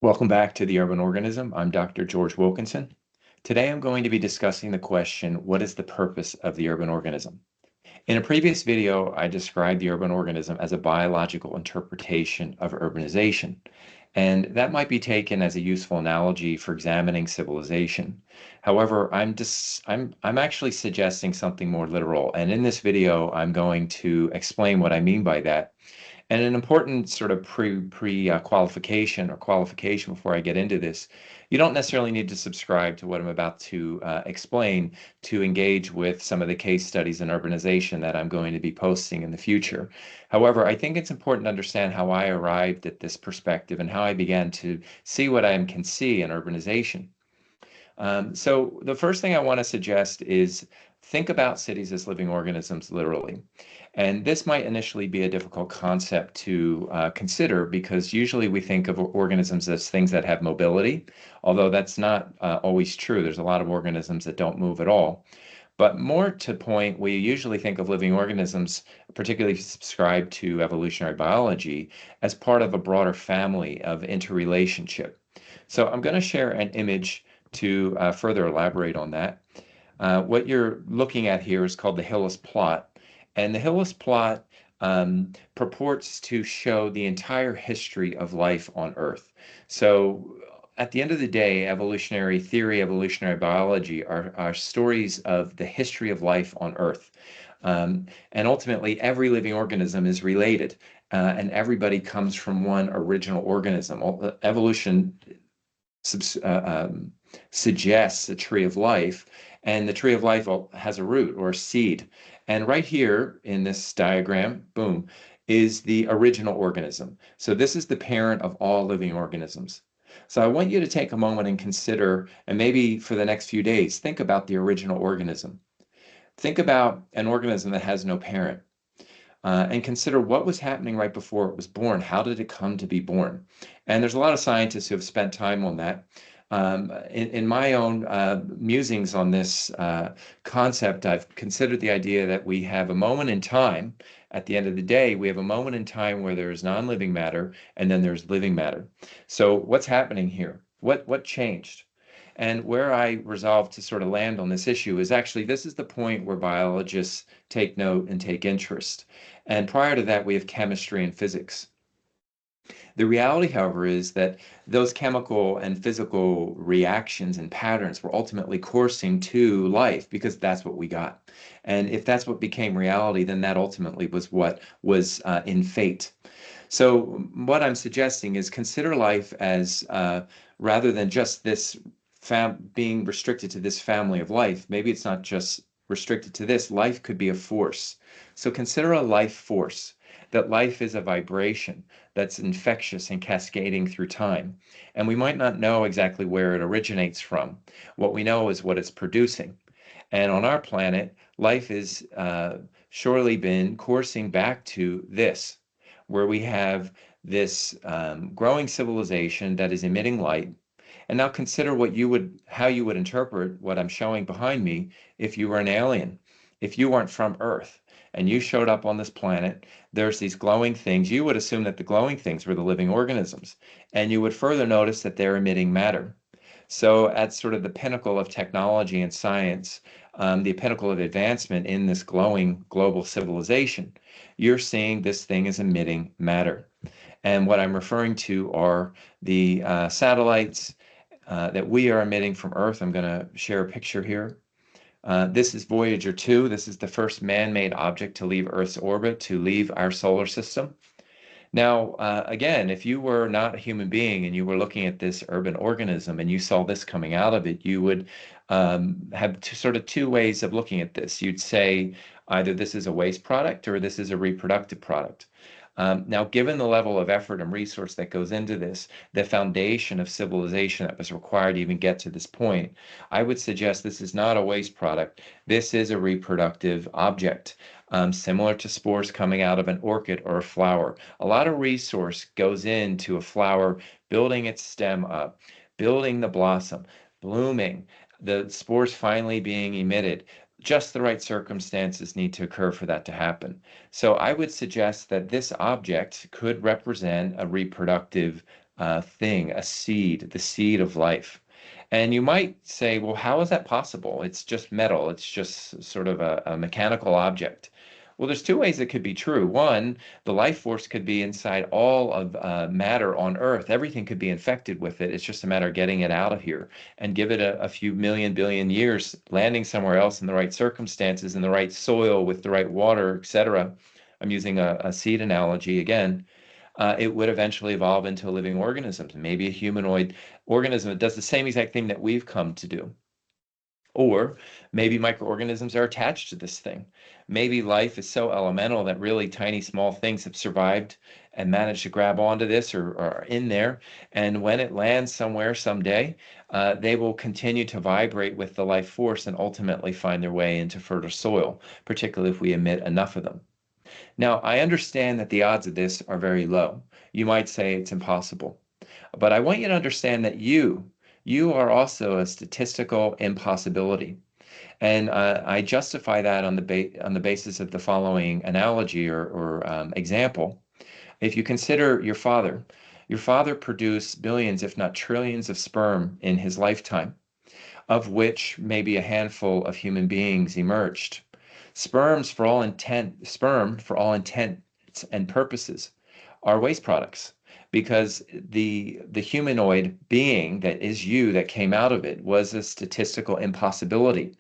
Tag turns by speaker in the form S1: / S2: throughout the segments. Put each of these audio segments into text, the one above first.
S1: Welcome back to the Urban Organism. I'm Dr. George Wilkinson. Today I'm going to be discussing the question, what is the purpose of the urban organism? In a previous video, I described the urban organism as a biological interpretation of urbanization, and that might be taken as a useful analogy for examining civilization. However, I'm actually suggesting something more literal, and in this video, I'm going to explain what I mean by that. And an important sort of qualification or qualification before I get into this, you don't necessarily need to subscribe to what I'm about to explain to engage with some of the case studies in urbanization that I'm going to be posting in the future. However, I think it's important to understand how I arrived at this perspective and how I began to see what I can see in urbanization. So the first thing I want to suggest is think about cities as living organisms literally. And this might initially be a difficult concept to consider because usually we think of organisms as things that have mobility, although that's not always true. There's a lot of organisms that don't move at all. But more to point, we usually think of living organisms, particularly if you subscribe to evolutionary biology, as part of a broader family of interrelationship. So I'm going to share an image to further elaborate on that. What you're looking at here is called the Hillis plot. And the Hillis plot purports to show the entire history of life on Earth. So at the end of the day, evolutionary theory, evolutionary biology are stories of the history of life on Earth. And ultimately, every living organism is related, and everybody comes from one original organism. Evolution suggests a tree of life, and the tree of life has a root or a seed. And right here in this diagram, boom, is the original organism. So this is the parent of all living organisms. So I want you to take a moment and consider, and maybe for the next few days, think about the original organism. Think about an organism that has no parent. And consider what was happening right before it was born. How did it come to be born? And there's a lot of scientists who have spent time on that. In my own musings on this concept, I've considered the idea that we have a moment in time. At the end of the day, we have a moment in time where there is non-living matter and then there's living matter. So what's happening here? What changed? And where I resolved to sort of land on this issue is actually this is the point where biologists take note and take interest. And prior to that, we have chemistry and physics. The reality, however, is that those chemical and physical reactions and patterns were ultimately coursing to life because that's what we got. And if that's what became reality, then that ultimately was what was in fate. So what I'm suggesting is consider life as rather than just this being restricted to this family of life, maybe it's not just restricted to this, life could be a force. So consider a life force, that life is a vibration that's infectious and cascading through time. And we might not know exactly where it originates from. What we know is what it's producing. And on our planet, life is surely been coursing back to this, where we have this growing civilization that is emitting light. And now consider how you would interpret what I'm showing behind me if you were an alien, if you weren't from Earth and you showed up on this planet, there's these glowing things. You would assume that the glowing things were the living organisms, and you would further notice that they're emitting matter. So at sort of the pinnacle of technology and science, the pinnacle of advancement in this glowing global civilization, you're seeing this thing is emitting matter. And what I'm referring to are the satellites that we are emitting from Earth. I'm going to share a picture here. This is Voyager 2. This is the first man-made object to leave Earth's orbit, to leave our solar system. Now, again, if you were not a human being and you were looking at this urban organism and you saw this coming out of it, you would have sort of two ways of looking at this. You'd say either this is a waste product or this is a reproductive product. Now, given the level of effort and resource that goes into this, the foundation of civilization that was required to even get to this point, I would suggest this is not a waste product. This is a reproductive object, similar to spores coming out of an orchid or a flower. A lot of resource goes into a flower, building its stem up, building the blossom, blooming, the spores finally being emitted. Just the right circumstances need to occur for that to happen. So I would suggest that this object could represent a reproductive thing, a seed, the seed of life. And you might say, well, how is that possible? It's just metal. It's just sort of a mechanical object. Well, there's two ways it could be true. One, the life force could be inside all of matter on Earth. Everything could be infected with it. It's just a matter of getting it out of here and give it a few million billion years, landing somewhere else in the right circumstances, in the right soil, with the right water, etc. I'm using a seed analogy again. It would eventually evolve into a living organism, maybe a humanoid organism that does the same exact thing that we've come to do. Or maybe microorganisms are attached to this thing. Maybe life is so elemental that really tiny, small things have survived and managed to grab onto this or are in there. And when it lands somewhere someday, they will continue to vibrate with the life force and ultimately find their way into fertile soil, particularly if we emit enough of them. Now, I understand that the odds of this are very low. You might say it's impossible. But I want you to understand that you are also a statistical impossibility. And I justify that on on the basis of the following analogy or example. If you consider your father produced billions, if not trillions, of sperm in his lifetime, of which maybe a handful of human beings emerged. Sperm, for all intents and purposes, are waste products because the humanoid being that is you that came out of it was a statistical impossibility.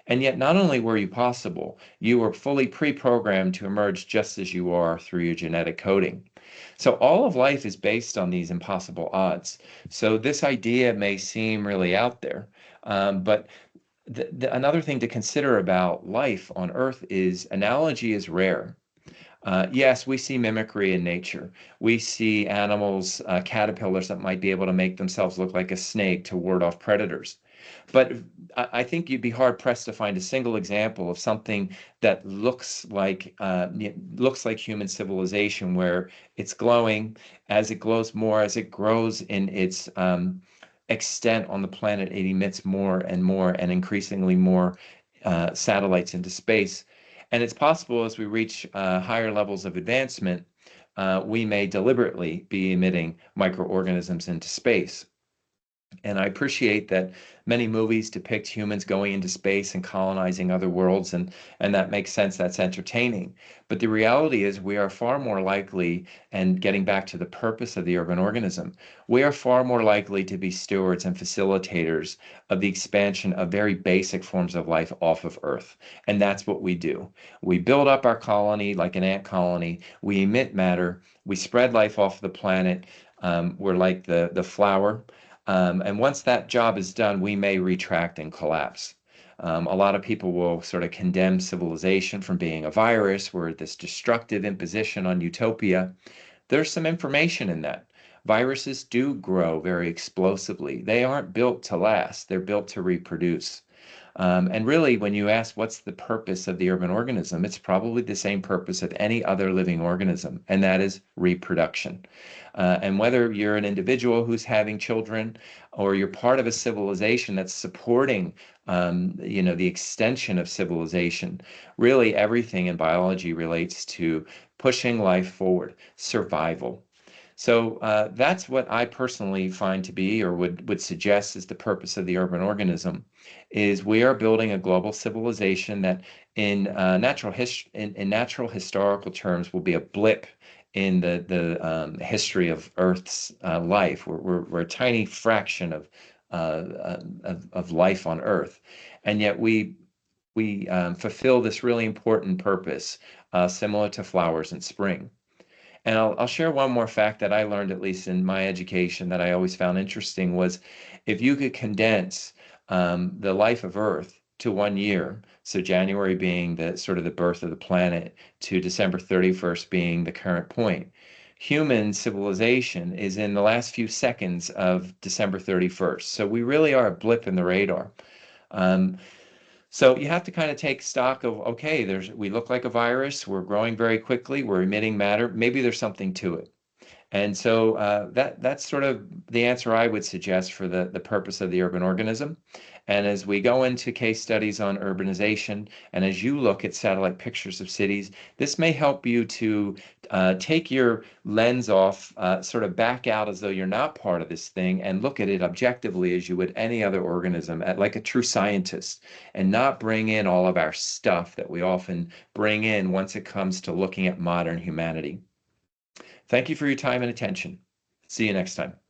S1: And yet, not only were you possible, you were fully pre-programmed to emerge just as you are through your genetic coding. So all of life is based on these impossible odds. So this idea may seem really out there, but another thing to consider about life on Earth is analogy is rare. Yes, we see mimicry in nature. We see animals, caterpillars that might be able to make themselves look like a snake to ward off predators. But I think you'd be hard pressed to find a single example of something that looks like human civilization, where it's glowing. As it glows more, as it grows in its extent on the planet, it emits more and more and increasingly more satellites into space. And it's possible as we reach higher levels of advancement, we may deliberately be emitting microorganisms into space. And I appreciate that many movies depict humans going into space and colonizing other worlds, and that makes sense. That's entertaining. But the reality is, we are far more likely, and getting back to the purpose of the urban organism, we are far more likely to be stewards and facilitators of the expansion of very basic forms of life off of Earth. And that's what we do. We build up our colony like an ant colony, we emit matter, we spread life off the planet. We're like the flower. And once that job is done, we may retract and collapse. A lot of people will sort of condemn civilization from being a virus. We're this destructive imposition on utopia. There's some information in that. Viruses do grow very explosively. They aren't built to last, they're built to reproduce. And really, when you ask what's the purpose of the urban organism, it's probably the same purpose of any other living organism, and that is reproduction. And whether you're an individual who's having children or you're part of a civilization that's supporting, the extension of civilization, really everything in biology relates to pushing life forward, survival. So that's what I personally find to be, or would suggest, is the purpose of the urban organism, is we are building a global civilization that, in natural historical terms, will be a blip in the history of Earth's life. We're a tiny fraction of life on Earth, and yet we fulfill this really important purpose, similar to flowers in spring. And I'll share one more fact that I learned, at least in my education, that I always found interesting was if you could condense the life of Earth to 1 year, so January being the sort of the birth of the planet to December 31st being the current point, human civilization is in the last few seconds of December 31st. So we really are a blip in the radar. Um, so you have to kind of take stock of, okay, we look like a virus, we're growing very quickly, we're emitting matter, maybe there's something to it. And so that's sort of the answer I would suggest for the purpose of the urban organism. And as we go into case studies on urbanization, and as you look at satellite pictures of cities, this may help you to take your lens off, sort of back out as though you're not part of this thing, and look at it objectively as you would any other organism, like a true scientist, and not bring in all of our stuff that we often bring in once it comes to looking at modern humanity. Thank you for your time and attention. See you next time.